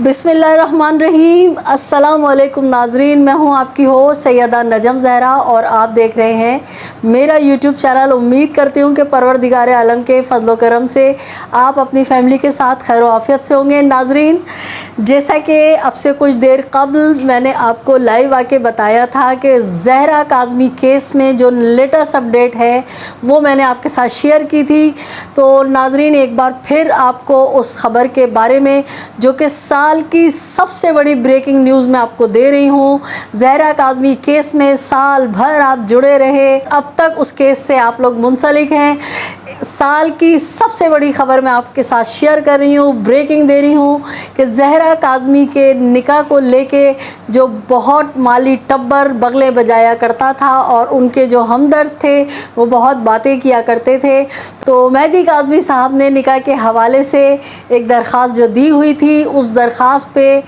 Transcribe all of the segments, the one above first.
बिस्मिल्लाहिर्रहमानिर्रहीम। अस्सलाम वालेकुम नाजरीन, मैं हूं आपकी होस्ट सैयदा नजम ज़हरा और आप देख रहे हैं मेरा यूट्यूब चैनल। उम्मीद करती हूं कि परवरदिगार आलम के फजलो करम से आप अपनी फैमिली के साथ खैर आफियत से होंगे। नाजरीन, जैसा कि अब से कुछ देर कबल मैंने आपको लाइव आके बताया था कि ज़हरा काज़मी केस में जो लेटेस्ट अपडेट है वो मैंने आपके साथ शेयर की थी। तो नाजरीन, एक बार फिर आपको उस ख़बर के बारे में जो कि साल की सबसे बड़ी ब्रेकिंग न्यूज़ मैं आपको दे रही हूँ। ज़हरा काज़मी केस में साल भर आप जुड़े रहे, अब तक उस केस से आप लोग मुंसलिक हैं। साल की सबसे बड़ी ख़बर मैं आपके साथ शेयर कर रही हूँ, ब्रेकिंग दे रही हूँ कि ज़हरा काज़मी के निकाह को लेके जो बहुत माली टब्बर बगले बजाया करता था और उनके जो हमदर्द थे वो बहुत बातें किया करते थे। तो मेहदी काज़मी साहब ने निकाह के हवाले से एक दरख्वास्त जो दी हुई थी, उस दरख्वास्त पे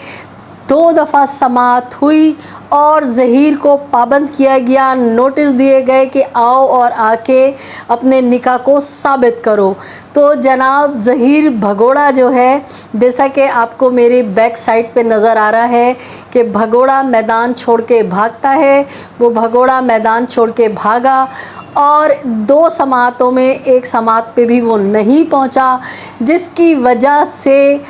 2 दफ़ा समाअत हुई और ज़हीर को पाबंद किया गया। नोटिस दिए गए कि आओ और आके अपने निकाह को साबित करो। तो जनाब ज़हीर भगोड़ा जो है, जैसा कि आपको मेरी बैक साइड पे नज़र आ रहा है कि भगोड़ा मैदान छोड़ के भागता है, वो भगोड़ा मैदान छोड़ के भागा और 2 समाअतों में एक समाअत पे भी वो नहीं पहुंचा, जिसकी वजह से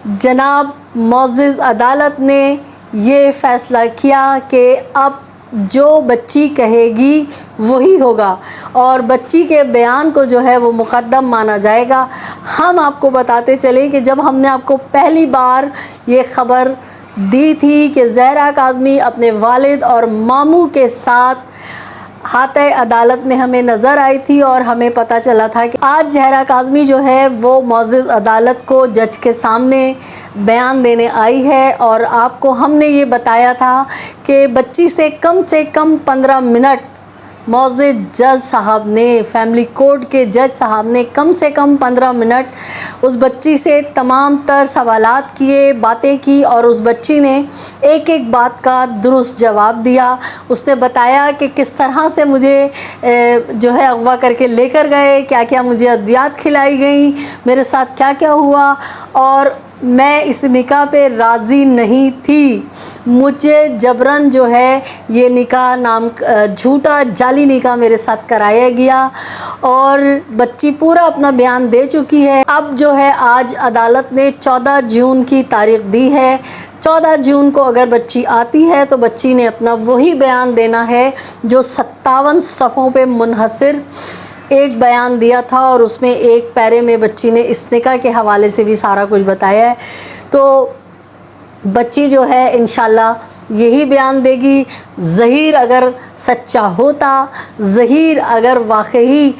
जनाब मुअज़्ज़िज़ अदालत ने ये फ़ैसला किया कि अब जो बच्ची कहेगी वही होगा और बच्ची के बयान को जो है वो मुक़द्दम माना जाएगा। हम आपको बताते चले कि जब हमने आपको पहली बार ये ख़बर दी थी कि ज़हरा काज़मी अपने वालिद और मामू के साथ हाथे अदालत में हमें नज़र आई थी और हमें पता चला था कि आज ज़हरा काज़मी जो है वो मुअज़्ज़िज़ अदालत को जज के सामने बयान देने आई है। और आपको हमने ये बताया था कि बच्ची से कम 15 मिनट मुअज़्ज़िज़ जज साहब ने, फैमिली कोर्ट के जज साहब ने कम से कम 15 मिनट उस बच्ची से तमाम तर सवालात किए, बातें की और उस बच्ची ने एक एक बात का दुरुस्त जवाब दिया। उसने बताया कि किस तरह से मुझे जो है अगवा करके लेकर गए, क्या क्या मुझे अद्वियात खिलाई गई, मेरे साथ क्या क्या हुआ और मैं इस निकाह पे राज़ी नहीं थी। मुझे जबरन जो है ये निकाह नाम झूठा जाली निकाह मेरे साथ कराया गया और बच्ची पूरा अपना बयान दे चुकी है। अब जो है आज अदालत ने 14 जून की तारीख़ दी है। 14 जून को अगर बच्ची आती है तो बच्ची ने अपना वही बयान देना है जो 57 सफ़ों पे मुनहसर एक बयान दिया था और उसमें एक पैरे में बच्ची ने इस निकाह के हवाले से भी सारा कुछ बताया है। तो बच्ची जो है इंशाल्लाह यही बयान देगी। ज़हीर अगर सच्चा होता, ज़हीर अगर वाकई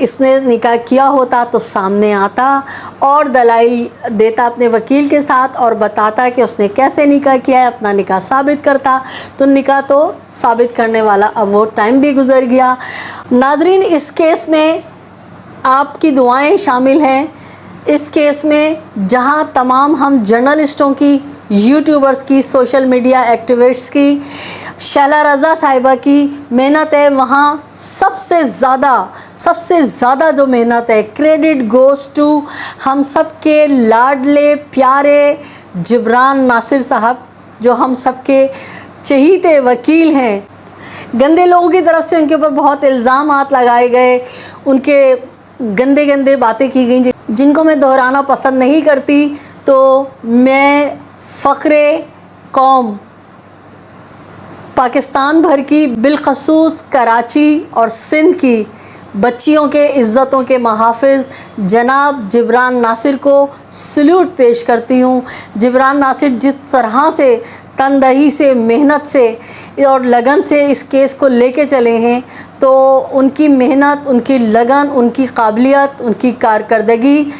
इसने निकाह किया होता तो सामने आता और दलाइल देता अपने वकील के साथ और बताता कि उसने कैसे निकाह किया है, अपना निकाह साबित करता। तो निकाह तो साबित करने वाला अब वो टाइम भी गुज़र गया। नाज़रीन, इस केस में आपकी दुआएं शामिल हैं। इस केस में जहां तमाम हम जर्नलिस्टों की, यूट्यूबर्स की, सोशल मीडिया एक्टिविस्ट्स की, शैला रज़ा साहिबा की मेहनत है, वहाँ सबसे ज़्यादा जो मेहनत है, क्रेडिट गोज़ टू हम सब के लाडले प्यारे जिब्रान नासिर साहब, जो हम सब के चहीते वकील हैं। गंदे लोगों की तरफ से उनके ऊपर बहुत इल्ज़ामात लगाए गए, उनके गंदे गंदे बातें की गई जिनको मैं दोहराना पसंद नहीं करती। तो मैं फ़ख्रे कौम पाकिस्तान भर की, बिलखसूस कराची और सिंध की बच्चियों के इज़्ज़तों के मुहाफ़िज़ जनाब जिब्रान नासिर को सल्यूट पेश करती हूँ। जिब्रान नासिर जिस तरह से तनदही से, मेहनत से और लगन से इस केस को लेके चले हैं, तो उनकी मेहनत, उनकी लगन, उनकी काबिलियत, उनकी कारकर्दगी,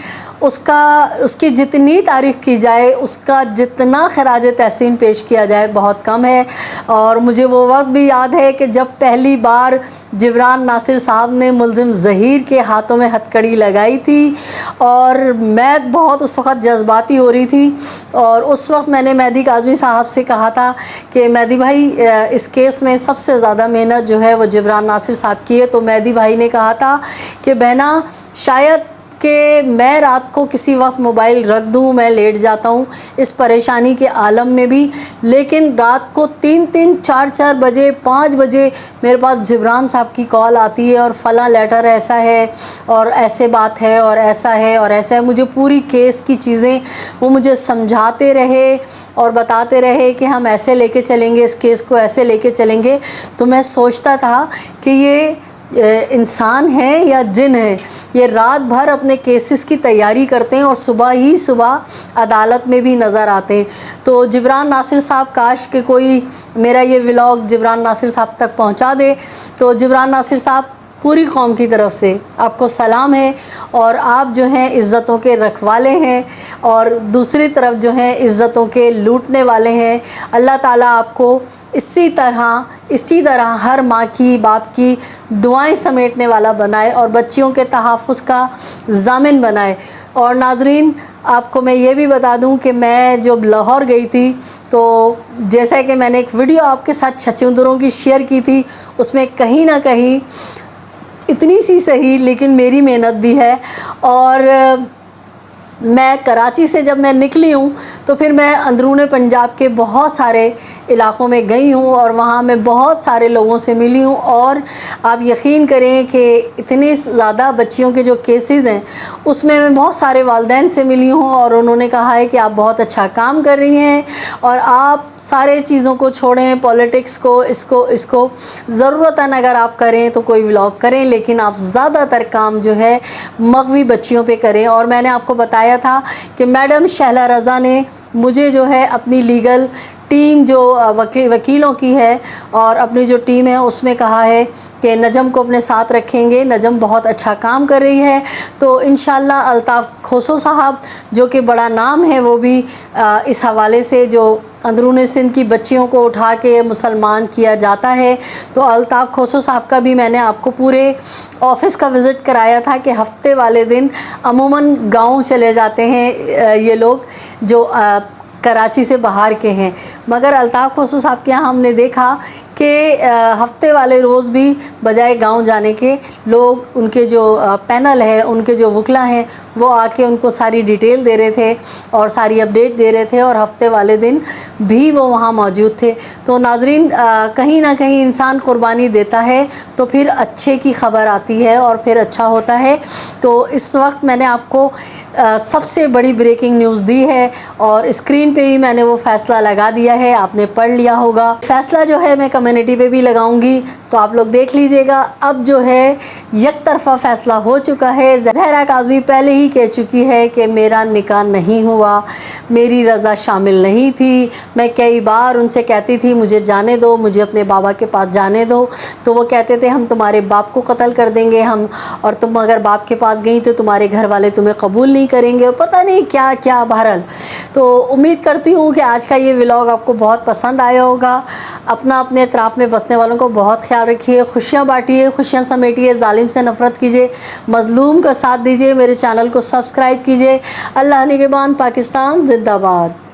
उसकी जितनी तारीफ़ की जाए, उसका जितना खराज तहसीन पेश किया जाए बहुत कम है। और मुझे वो वक्त भी याद है कि जब पहली बार जिब्रान नासिर साहब ने मुल्ज़िम ज़हीर के हाथों में हथकड़ी लगाई थी और मैं बहुत उस वक़्त जज्बाती हो रही थी और उस वक्त मैंने मेहदी काज़मी साहब से कहा था कि मेहदी भाई, इस केस में सबसे ज़्यादा मेहनत जो है वो जिब्रान नासिर साहब की है। तो मेहदी भाई ने कहा था कि बहना, शायद کہ میں رات کو کسی وقت موبائل رکھ دوں، میں لیٹ جاتا ہوں اس پریشانی کے عالم میں بھی، لیکن رات کو 3 4 بجے 5 بجے میرے پاس جبران صاحب کی کال آتی ہے اور فلاں لیٹر ایسا ہے اور ایسے بات ہے اور ایسا ہے اور ایسا ہے. مجھے پوری کیس کی چیزیں وہ مجھے سمجھاتے رہے اور بتاتے رہے کہ ہم ایسے لے کے چلیں گے، اس کیس کو ایسے لے کے چلیں گے. تو میں سوچتا تھا کہ یہ انسان ہے یا جن ہے، یہ رات بھر اپنے کیسز کی تیاری کرتے ہیں اور صبح ہی صبح عدالت میں بھی نظر آتے ہیں. تو جبران ناصر صاحب کاش کہ کوئی میرا یہ ولاگ جبران ناصر صاحب تک پہنچا دے. تو جبران ناصر صاحب، پوری قوم کی طرف سے آپ کو سلام ہے، اور آپ جو ہیں عزتوں کے رکھوالے ہیں اور دوسری طرف جو ہیں عزتوں کے لوٹنے والے ہیں. اللہ تعالیٰ آپ کو اسی طرح ہر ماں کی باپ کی دعائیں سمیٹنے والا بنائے اور بچیوں کے تحفظ کا ضامن بنائے. اور ناظرین، آپ کو میں یہ بھی بتا دوں کہ میں جب لاہور گئی تھی تو جیسا کہ میں نے ایک ویڈیو آپ کے ساتھ چھچندروں کی شیئر کی تھی، اس میں کہیں نہ کہیں اتنی سی صحیح لیکن میری محنت بھی ہے. اور میں کراچی سے جب میں نکلی ہوں تو پھر میں اندرون پنجاب کے بہت سارے علاقوں میں گئی ہوں اور وہاں میں بہت سارے لوگوں سے ملی ہوں. اور آپ یقین کریں کہ اتنے زیادہ بچیوں کے جو کیسز ہیں اس میں بہت سارے والدین سے ملی ہوں اور انہوں نے کہا ہے کہ آپ بہت اچھا کام کر رہی ہیں اور آپ سارے چیزوں کو چھوڑیں، پولیٹکس کو، اس کو ضرورتاً اگر آپ کریں تو کوئی ولاگ کریں، لیکن آپ زیادہ تر کام جو ہے مغوی بچیوں پہ کریں. اور میں نے آپ کو بتایا تھا کہ میڈم شہلا رضا نے مجھے جو ہے اپنی لیگل ٹیم جو وکیلوں کی ہے اور اپنی جو ٹیم ہے اس میں کہا ہے کہ نجم کو اپنے ساتھ رکھیں گے، نجم بہت اچھا کام کر رہی ہے. تو انشاءاللہ الطاف کھوسو صاحب جو کہ بڑا نام ہے، وہ بھی اس حوالے سے جو اندرون سندھ کی بچیوں کو اٹھا کے مسلمان کیا جاتا ہے، تو الطاف کھوسو صاحب کا بھی میں نے آپ کو پورے آفس کا وزٹ کرایا تھا کہ ہفتے والے دن عموماً گاؤں چلے جاتے ہیں یہ لوگ جو کراچی سے باہر کے ہیں. مگر الطاف کھوسو صاحب کے یہاں ہم نے دیکھا کہ ہفتے والے روز بھی بجائے گاؤں جانے کے لوگ، ان کے جو پینل ہے، ان کے جو وکلا ہیں، وہ آ کے ان کو ساری ڈیٹیل دے رہے تھے اور ساری اپڈیٹ دے رہے تھے اور ہفتے والے دن بھی وہ وہاں موجود تھے. تو ناظرین، کہیں نہ کہیں انسان قربانی دیتا ہے تو پھر اچھے کی خبر آتی ہے اور پھر اچھا ہوتا ہے. تو اس وقت میں نے آپ کو سب سے بڑی بریکنگ نیوز دی ہے اور اسکرین پہ ہی میں نے وہ فیصلہ لگا دیا ہے، آپ نے پڑھ لیا ہوگا. فیصلہ جو ہے میں کمیونٹی پہ بھی لگاؤں گی تو آپ لوگ دیکھ لیجئے گا. اب جو ہے یک طرفہ فیصلہ ہو چکا ہے. زہرا کاظمی پہلے ہی کہہ چکی ہے کہ میرا نکاح نہیں ہوا، میری رضا شامل نہیں تھی. میں کئی بار ان سے کہتی تھی مجھے جانے دو، مجھے اپنے بابا کے پاس جانے دو، تو وہ کہتے تھے ہم تمہارے باپ کو قتل کر دیں گے، اور تم اگر باپ کے پاس گئی تو تمہارے گھر والے تمہیں قبول نہیں کریں گے، پتہ نہیں کیا کیا. بہرحال تو امید کرتی ہوں کہ آج کا یہ ولاگ آپ کو بہت پسند آیا ہوگا. اپنے اطراف میں بسنے والوں کو بہت خیال رکھیے، خوشیاں بانٹیے، خوشیاں سمیٹیے، ظالم سے نفرت کیجیے، مظلوم کا ساتھ دیجیے، میرے چینل کو سبسکرائب کیجیے. اللہ نگہبان، پاکستان زندہ باد.